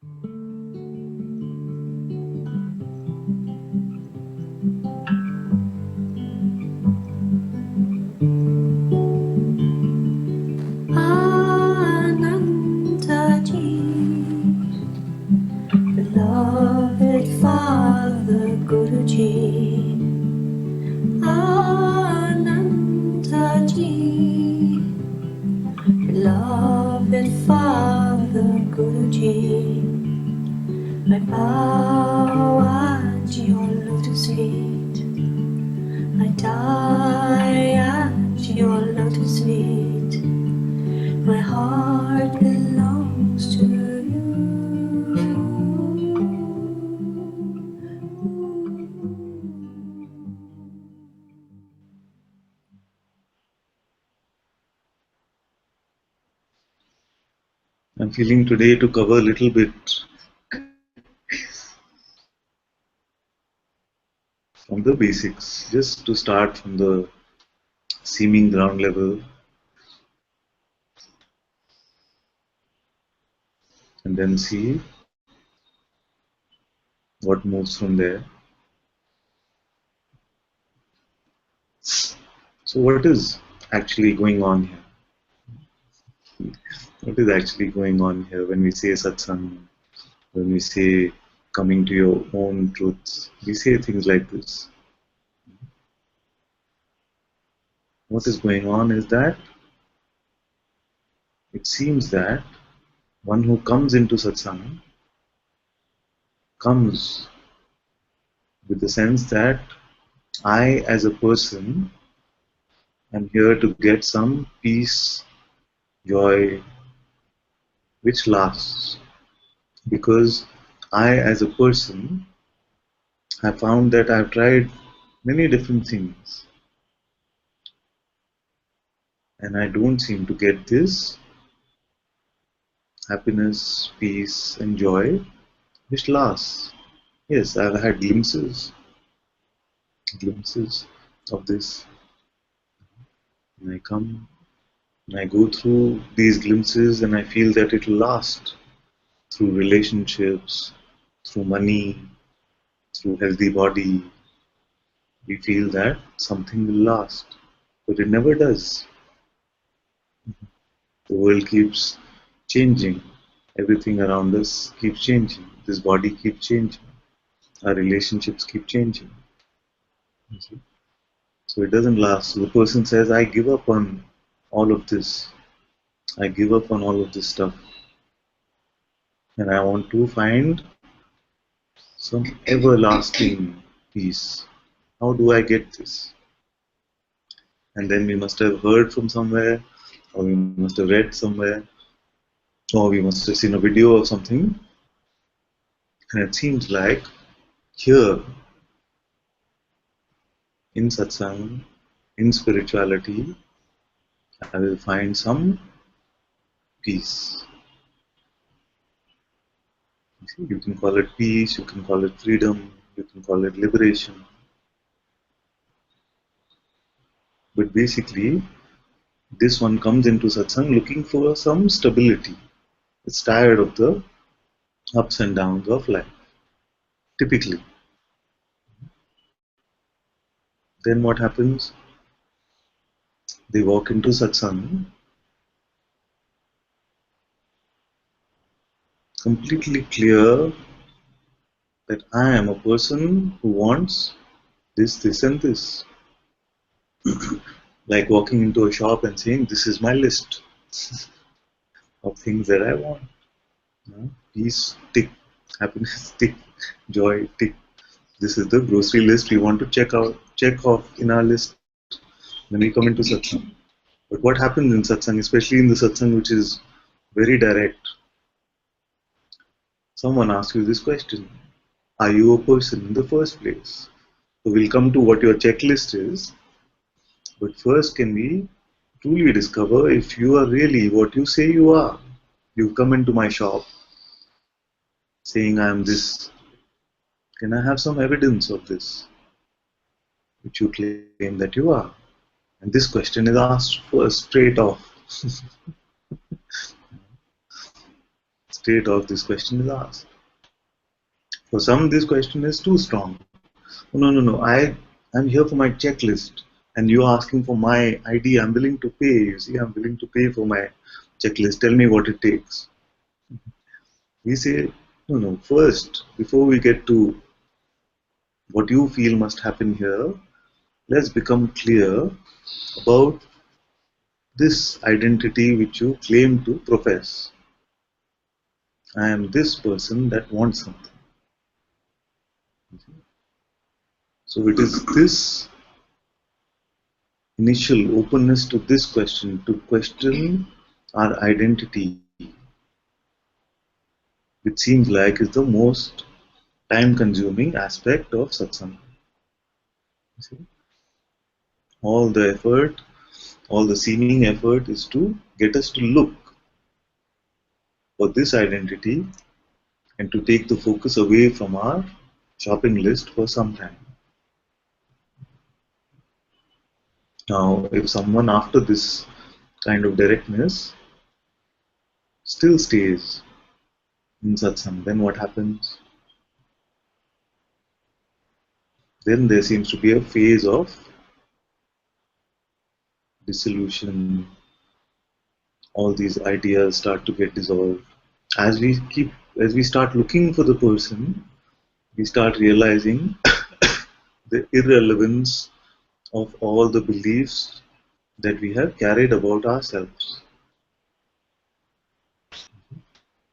Ananta ji, beloved Father Guruji, Ananta ji, beloved Father Guruji, I bow at your lotus feet, I die at your lotus feet, my heart belongs to you. I'm feeling today to cover a little bit from the basics, just to start from the seeming ground level and then see what moves from there. So what is actually going on here? What is actually going on here when we say satsang, when we say coming to your own truths? We say things like this. What is going on is that it seems that one who comes into satsang comes with the sense that I, as a person, am here to get some peace, joy, which lasts. Because I, as a person, have found that I've tried many different things and I don't seem to get this happiness, peace, and joy which lasts. Yes, I've had glimpses of this. And I come and I go through these glimpses and I feel that it will last through relationships, through money, through healthy body. We feel that something will last, but it never does. The world keeps changing. Everything around us keeps changing. This body keeps changing. Our relationships keep changing. You see? So it doesn't last. So the person says, I give up on all of this. I give up on all of this stuff. And I want to find some everlasting peace. How do I get this? And then we must have heard from somewhere, or we must have read somewhere, or we must have seen a video or something. And it seems like here in satsang, in spirituality, I will find some peace. You can call it peace, you can call it freedom, you can call it liberation. But basically, this one comes into satsang looking for some stability. It's tired of the ups and downs of life, typically. Then what happens? They walk into satsang completely clear that I am a person who wants this, and this. Like walking into a shop and saying, this is my list of things that I want. Peace, tick. Happiness, tick. Joy, tick. This is the grocery list we want to check off in our list when we come into satsang. But what happens in satsang, especially in the satsang which is very direct? Someone asks you this question: are you a person in the first place? So we'll come to what your checklist is. But first, can we truly discover if you are really what you say you are? You come into my shop saying I am this. Can I have some evidence of this, which you claim that you are? And this question is asked first straight off. state of this question is asked. For some, this question is too strong. No, no, no. I'm here for my checklist, and you're asking for my ID. I'm willing to pay. You see, I'm willing to pay for my checklist. Tell me what it takes. We say, no, no. First, before we get to what you feel must happen here, let's become clear about this identity which you claim to profess. I am this person that wants something. So it is this initial openness to this question, to question our identity, which seems like is the most time consuming aspect of satsang. See? All the effort, all the seeming effort is to get us to look for this identity and to take the focus away from our shopping list for some time. Now, if someone after this kind of directness still stays in satsang, then what happens? Then there seems to be a phase of dissolution. All these ideas start to get dissolved. As we start looking for the person, we start realizing the irrelevance of all the beliefs that we have carried about ourselves.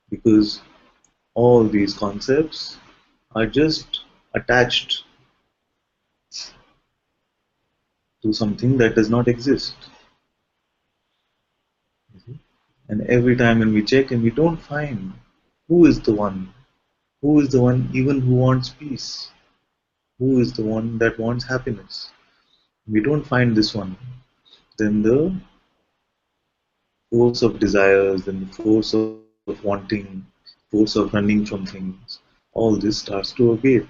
Because all these concepts are just attached to something that does not exist. And every time when we check and we don't find who is the one, who is the one even who wants peace, who is the one that wants happiness, we don't find this one, then the force of desires, then the force of wanting, force of running from things, all this starts to abate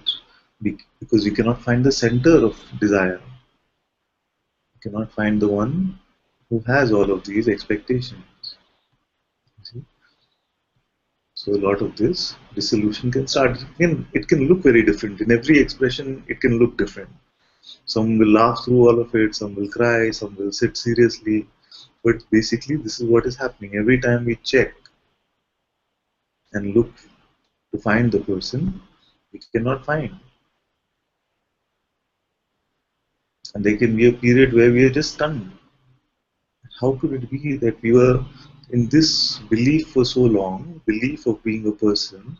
because we cannot find the center of desire. We cannot find the one who has all of these expectations. See? So a lot of this dissolution can start. It can look very different. In every expression, it can look different. Some will laugh through all of it, some will cry, some will sit seriously. But basically, this is what is happening. Every time we check and look to find the person, we cannot find. And there can be a period where we are just stunned. How could it be that we were in this belief for so long, belief of being a person,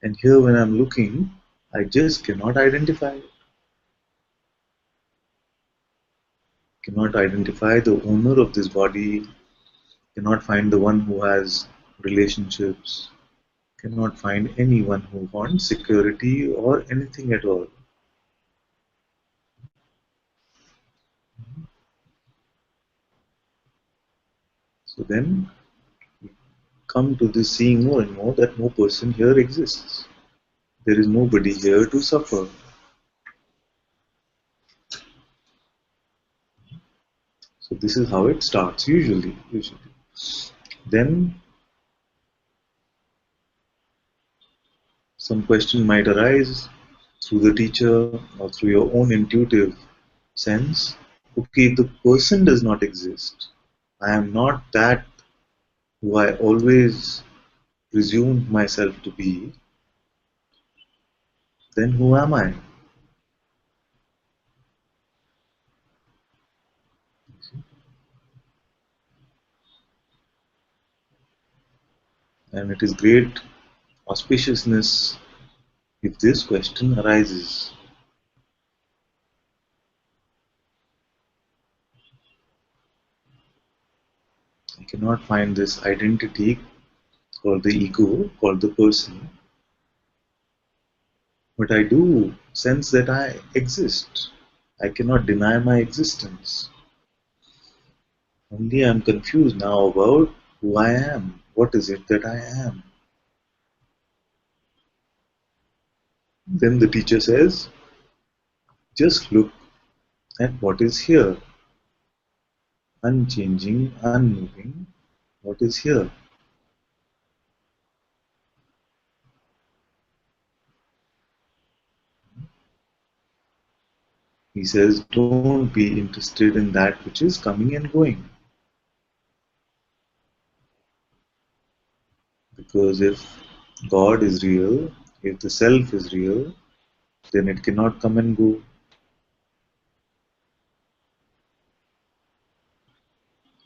and here when I'm looking, I just cannot identify it. Cannot identify the owner of this body, cannot find the one who has relationships, cannot find anyone who wants security or anything at all. So then we come to this seeing more and more that no person here exists. There is nobody here to suffer. So this is how it starts usually. Then some question might arise through the teacher or through your own intuitive sense. Okay, the person does not exist. I am not that who I always presumed myself to be. Then who am I? And it is great auspiciousness if this question arises. I cannot find this identity called the ego, called the person, but I do sense that I exist. I cannot deny my existence. Only I am confused now about who I am. What is it that I am? Then the teacher says, just look at what is here. Unchanging, unmoving, what is here. He says, don't be interested in that which is coming and going. Because if God is real, if the self is real, then it cannot come and go.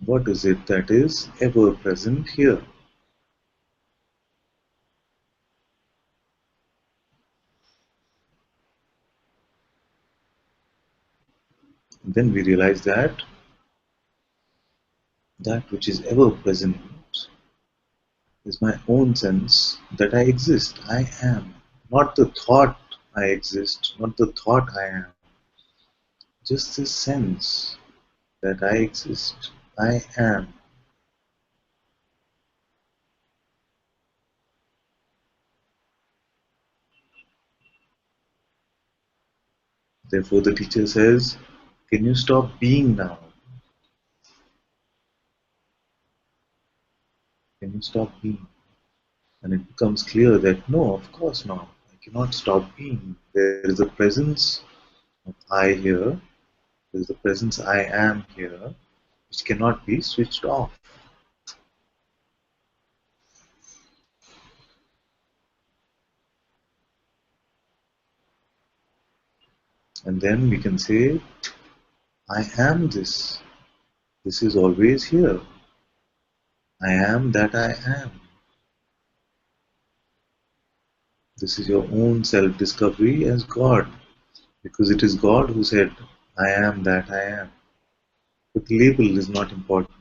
What is it that is ever present here? And then we realize that that which is ever present is my own sense that I exist. I am. Not the thought I exist, not the thought I am. Just this sense that I exist. I am. Therefore, the teacher says, can you stop being now? Can you stop being? And it becomes clear that no, of course not. I cannot stop being. There is a presence of I here. There is a presence I am here, which cannot be switched off. And then we can say, I am this. This is always here. I am that I am. This is your own self-discovery as God, because it is God who said, I am that I am. But the label is not important.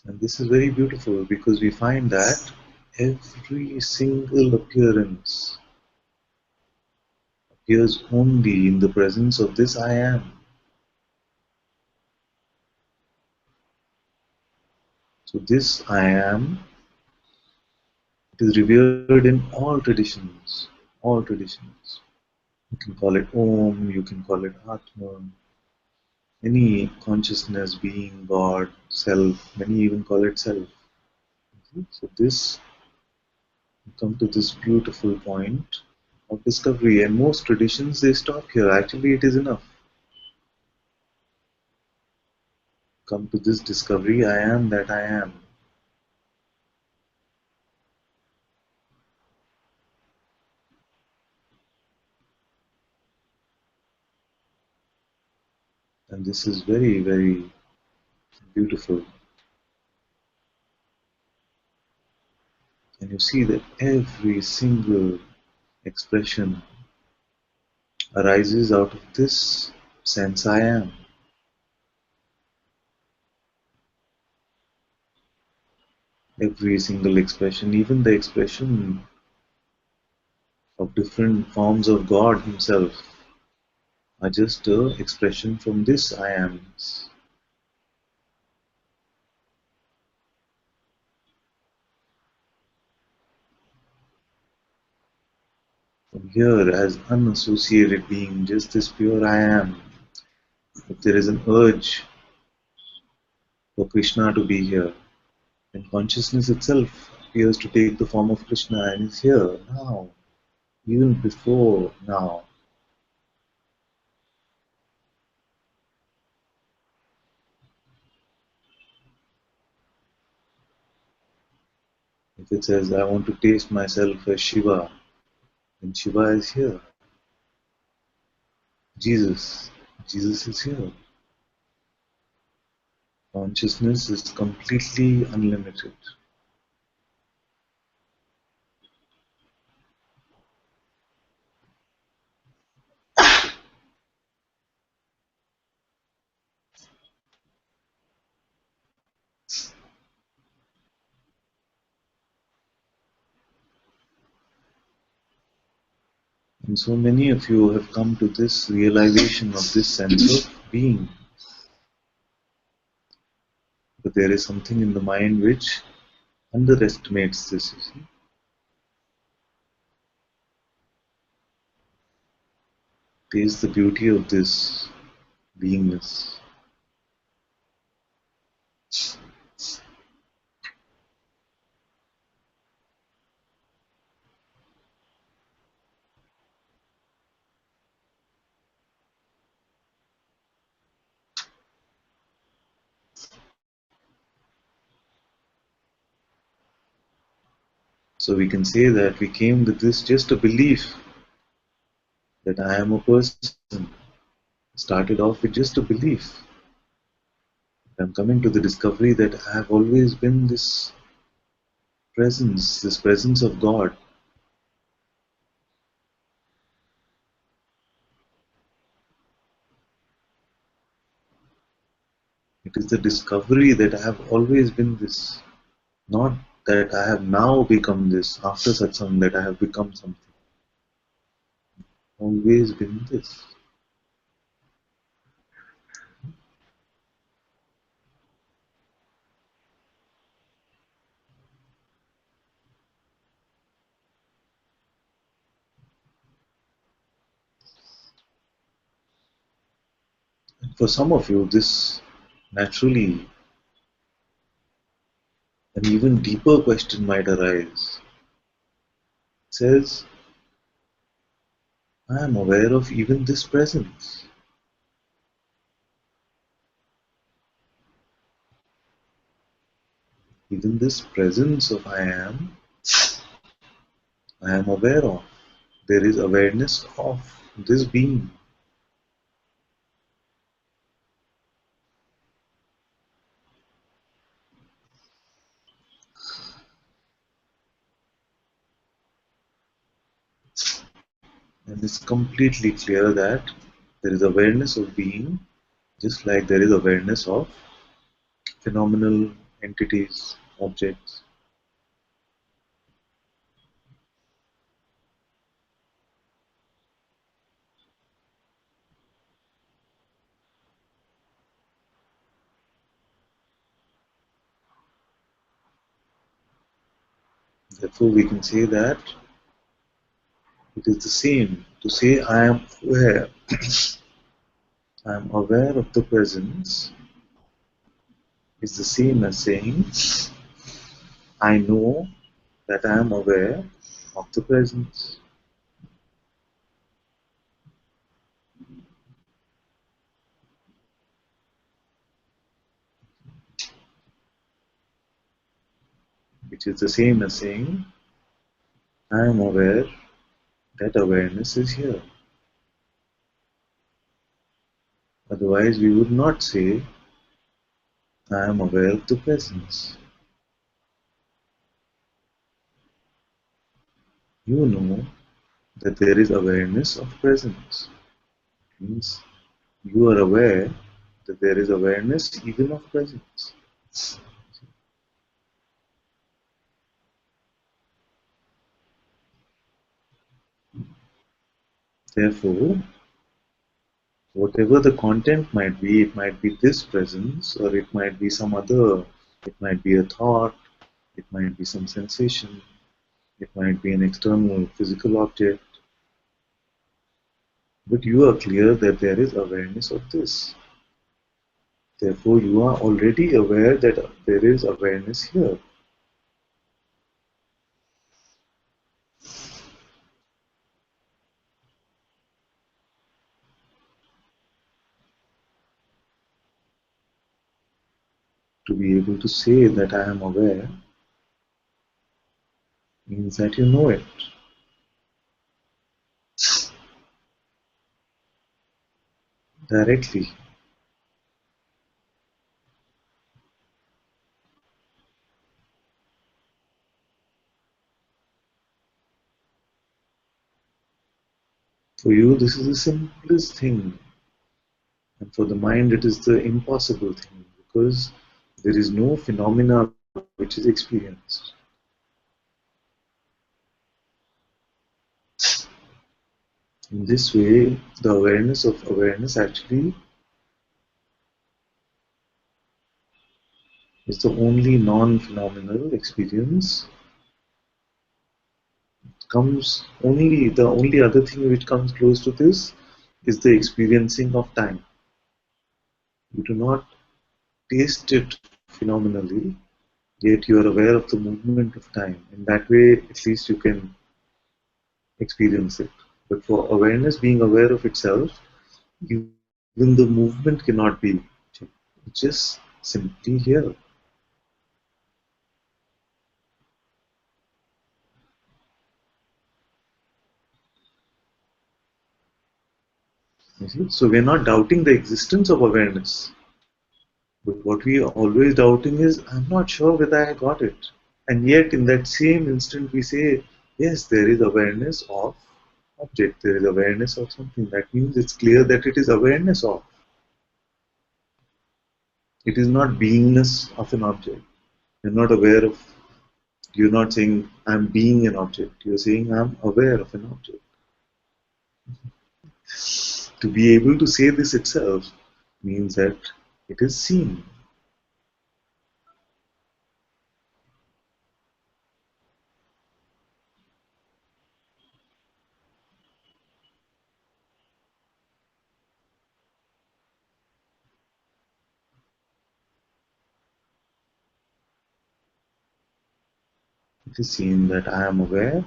And this is very beautiful because we find that every single appearance appears only in the presence of this I am. So this I am, it is revered in all traditions. All traditions. You can call it Om, you can call it Atman, any consciousness, being, God, self, many even call it self. So this, we come to this beautiful point of discovery, and most traditions they stop here. Actually, it is enough. Come to this discovery, I am that I am. And this is very, very beautiful. And you see that every single expression arises out of this sense I am. Every single expression, even the expression of different forms of God Himself, are just a expression from this I am. From here, as unassociated being, just this pure I am. If there is an urge for Krishna to be here, then consciousness itself appears to take the form of Krishna and is here now, even before now. If it says, I want to taste myself as Shiva, then Shiva is here. Jesus, Jesus is here. Consciousness is completely unlimited. And so many of you have come to this realization of this sense of being. But there is something in the mind which underestimates this, you see. Taste the beauty of this beingness. So we can say that we came with this just a belief that I am a person. Started off with just a belief. I'm coming to the discovery that I have always been this presence of God. It is the discovery that I have always been this. Not that I have now become this after satsang, that I have become something. Always been this. And for some of you, this naturally an even deeper question might arise. It says, I am aware of even this presence. Even this presence of I am aware of. There is awareness of this being. And it's completely clear that there is awareness of being, just like there is awareness of phenomenal entities, objects. Therefore, we can say that it is the same to say I am aware of the presence is the same as saying I know that I am aware of the presence. Which is the same as saying I am aware that awareness is here. Otherwise, we would not say I am aware of the presence. You know that there is awareness of presence. It means you are aware that there is awareness even of presence. Therefore, whatever the content might be, it might be this presence or it might be some other, it might be a thought, it might be some sensation, it might be an external physical object, but you are clear that there is awareness of this. Therefore, you are already aware that there is awareness here. To be able to say that I am aware means that you know it. Directly. For you, this is the simplest thing, and for the mind, it is the impossible thing because there is no phenomena which is experienced. In this way, the awareness of awareness actually is the only non-phenomenal experience. Comes only the only other thing which comes close to this is the experiencing of time. You do not taste it phenomenally, yet you are aware of the movement of time. In that way, at least you can experience it. But for awareness, being aware of itself, even the movement cannot be checked. It's just simply here. You see? So we're not doubting the existence of awareness. But what we are always doubting is, I'm not sure whether I got it. And yet, in that same instant, we say, yes, there is awareness of object, there is awareness of something. That means it's clear that it is awareness of. It is not beingness of an object. You're not aware of, you're not saying, I'm being an object. You're saying, I'm aware of an object. To be able to say this itself means that it is seen. It is seen that I am aware,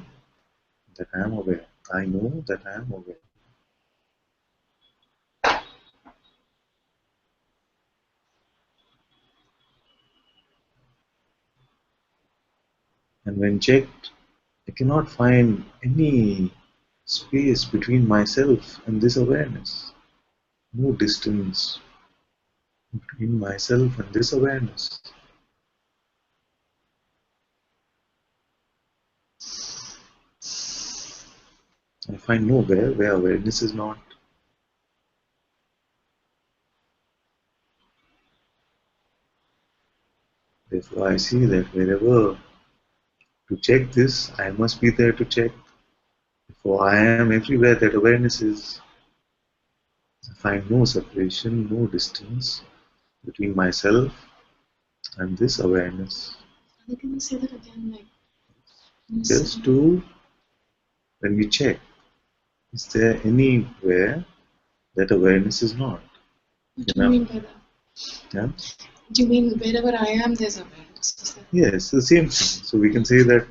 that I am aware. I know that I am aware. And when checked, I cannot find any space between myself and this awareness. No distance between myself and this awareness. I find nowhere where awareness is not. Therefore, I see that wherever to check this, I must be there to check. For I am everywhere that awareness is. I find no separation, no distance between myself and this awareness. Can you say that again? Just to, when we check, is there anywhere that awareness is not? What do you mean by that? Yeah? Do you mean wherever I am, there's awareness? Yes, the same thing. So we can say that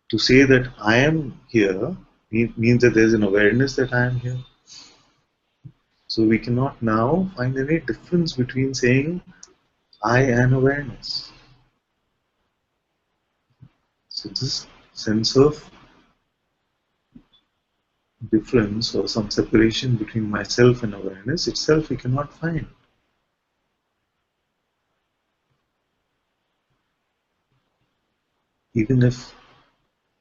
to say that I am here means that there's an awareness that I am here. So we cannot now find any difference between saying I and awareness. So this sense of difference or some separation between myself and awareness itself we cannot find. Even if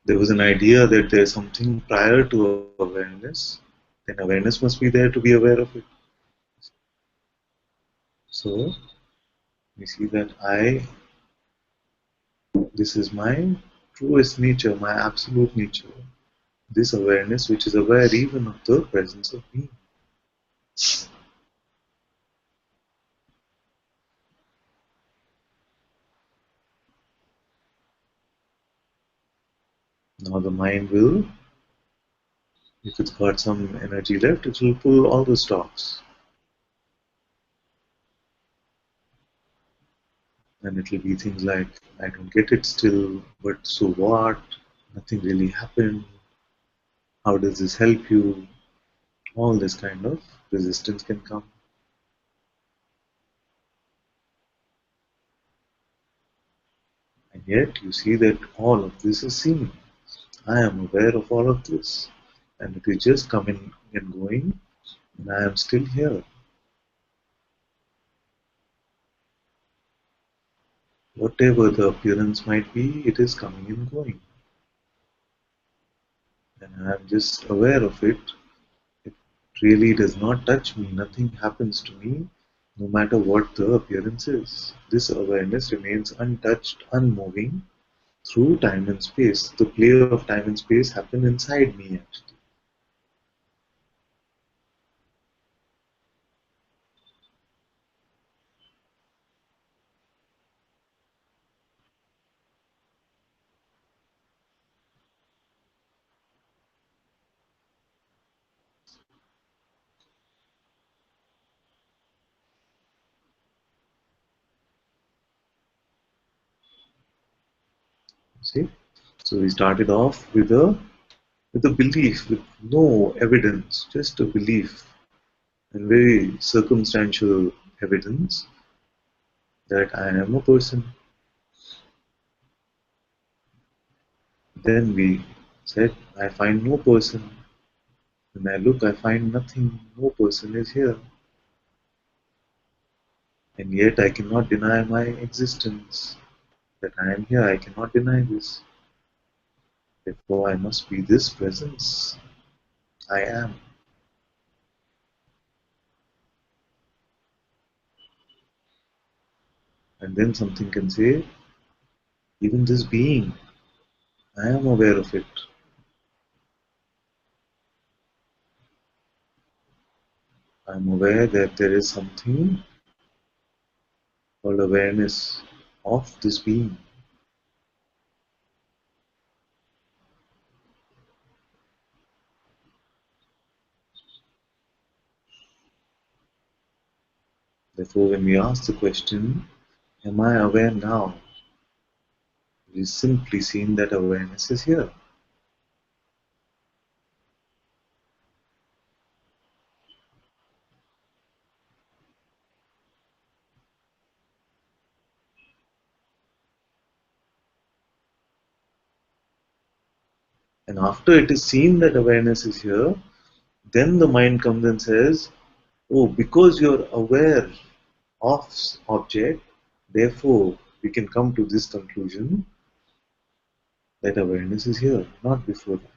there was an idea that there's something prior to awareness, then awareness must be there to be aware of it. So we see that this is my truest nature, my absolute nature. This awareness which is aware even of the presence of me. Now the mind will, if it's got some energy left, it will pull all the stops. And it will be things like, I don't get it still, but so what? Nothing really happened. How does this help you? All this kind of resistance can come. And yet you see that all of this is seen. I am aware of all of this. And it is just coming and going, and I am still here. Whatever the appearance might be, it is coming and going. And I am just aware of it. It really does not touch me. Nothing happens to me, no matter what the appearance is. This awareness remains untouched, unmoving through time and space. The play of time and space happen inside me actually. See? So we started off with a belief, with no evidence, just a belief and very circumstantial evidence that I am a person. Then we said, I find no person. When I look, I find nothing, no person is here. And yet I cannot deny my existence. That I am here, I cannot deny this. Therefore, I must be this presence. I am. And then something can say, even this being, I am aware of it. I am aware that there is something called awareness of this being. Therefore, when we ask the question, am I aware now? It is simply seen that awareness is here. And after it is seen that awareness is here, then the mind comes and says, oh, because you're aware of object, therefore we can come to this conclusion that awareness is here, not before that.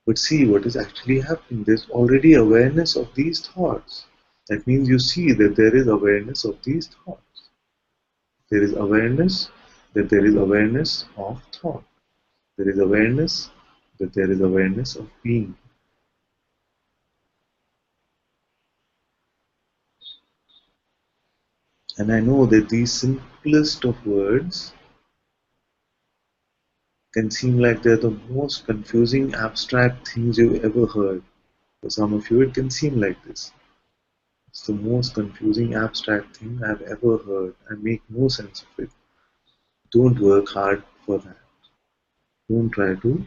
But see what is actually happening. There's already awareness of these thoughts. That means you see that there is awareness of these thoughts. There is awareness that there is awareness of thought. There is awareness that there is awareness of being. And I know that these simplest of words can seem like they're the most confusing, abstract things you've ever heard. For some of you, it can seem like this. It's the most confusing, abstract thing I've ever heard. I make no sense of it. Don't work hard for that. Don't try to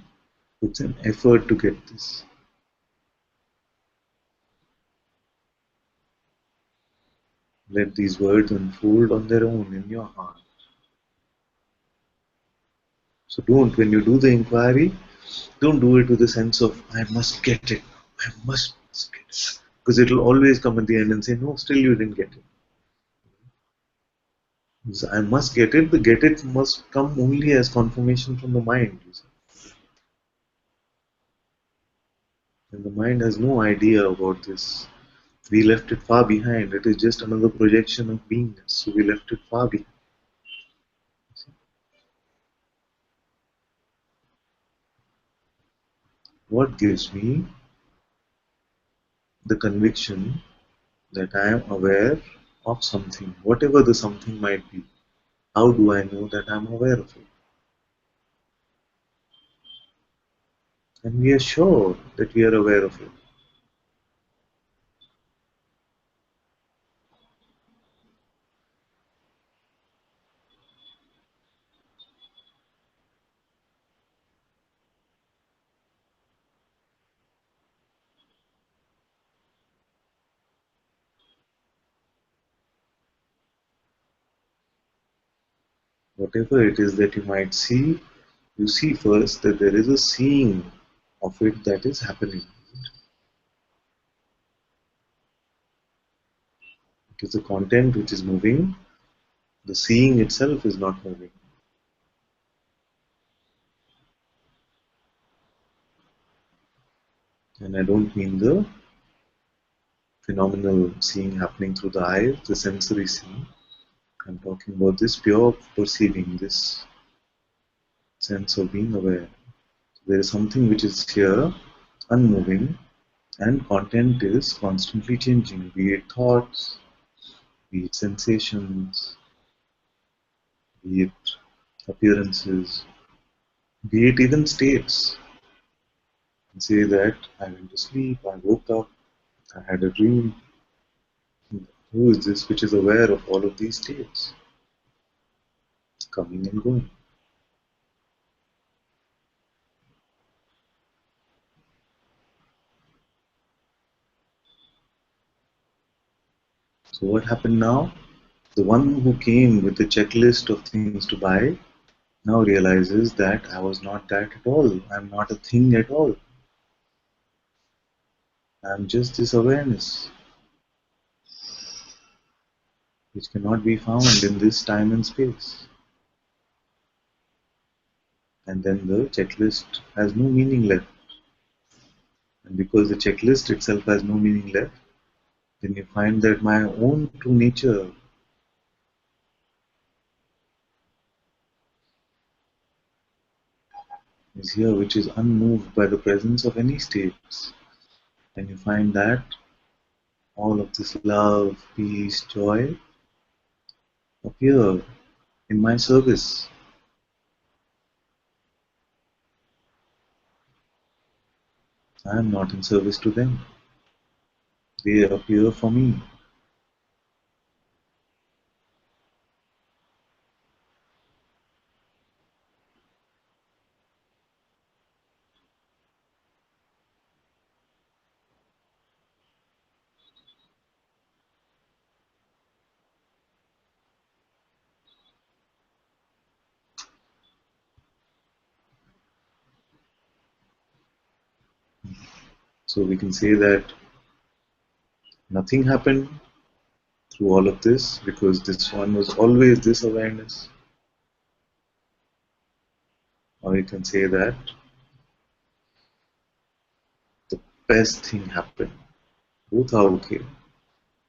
put an effort to get this. Let these words unfold on their own in your heart. So don't, when you do the inquiry, don't do it with a sense of, I must get it. I must get it. Because it will always come at the end and say, no, still you didn't get it. So I must get it. The get it must come only as confirmation from the mind. And the mind has no idea about this. We left it far behind. It is just another projection of beingness. So we left it far behind. What gives me the conviction that I am aware of something, whatever the something might be? How do I know that I'm aware of it? And we are sure that we are aware of it. Whatever it is that you might see, you see first that there is a seeing of it that is happening. It is the content which is moving, the seeing itself is not moving. And I don't mean the phenomenal seeing happening through the eyes, the sensory seeing. I'm talking about this pure perceiving, this sense of being aware. There is something which is here, unmoving, and content is constantly changing, be it thoughts, be it sensations, be it appearances, be it even states. And say that I went to sleep, I woke up, I had a dream. Who is this which is aware of all of these states, coming and going? So what happened now? The one who came with the checklist of things to buy now realizes that I was not that at all. I'm not a thing at all. I am just this awareness which cannot be found in this time and space. And then the checklist has no meaning left. And because the checklist itself has no meaning left, then you find that my own true nature is here, which is unmoved by the presence of any states. And you find that all of this love, peace, joy appear in my service. I am not in service to them. They appear for me. So we can say that nothing happened through all of this because this one was always this awareness. Or you can say that the best thing happened. Both are okay.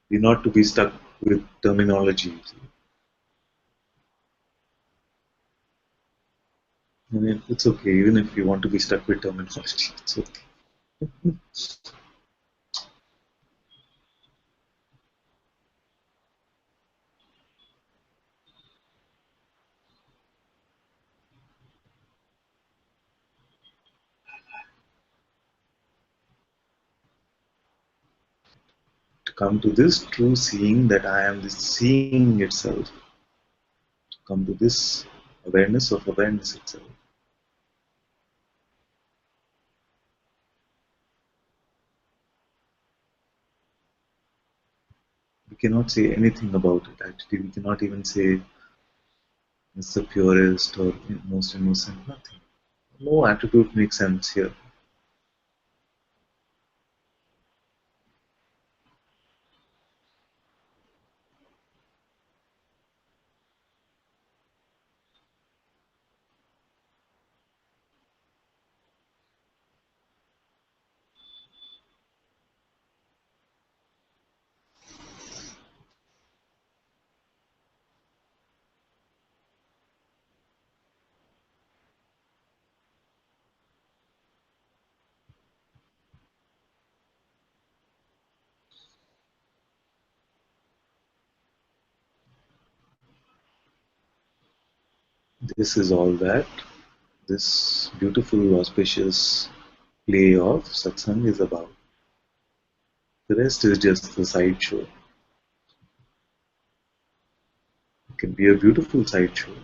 We're not to be stuck with terminology. I mean, it's okay, even if you want to be stuck with terminology, it's okay. To come to this true seeing that I am this seeing itself, to come to this awareness of awareness itself. We cannot say anything about it actually. We cannot even say it's the purest or most innocent, nothing. No attribute makes sense here. This is all that this beautiful, auspicious play of satsang is about. The rest is just the sideshow. It can be a beautiful sideshow,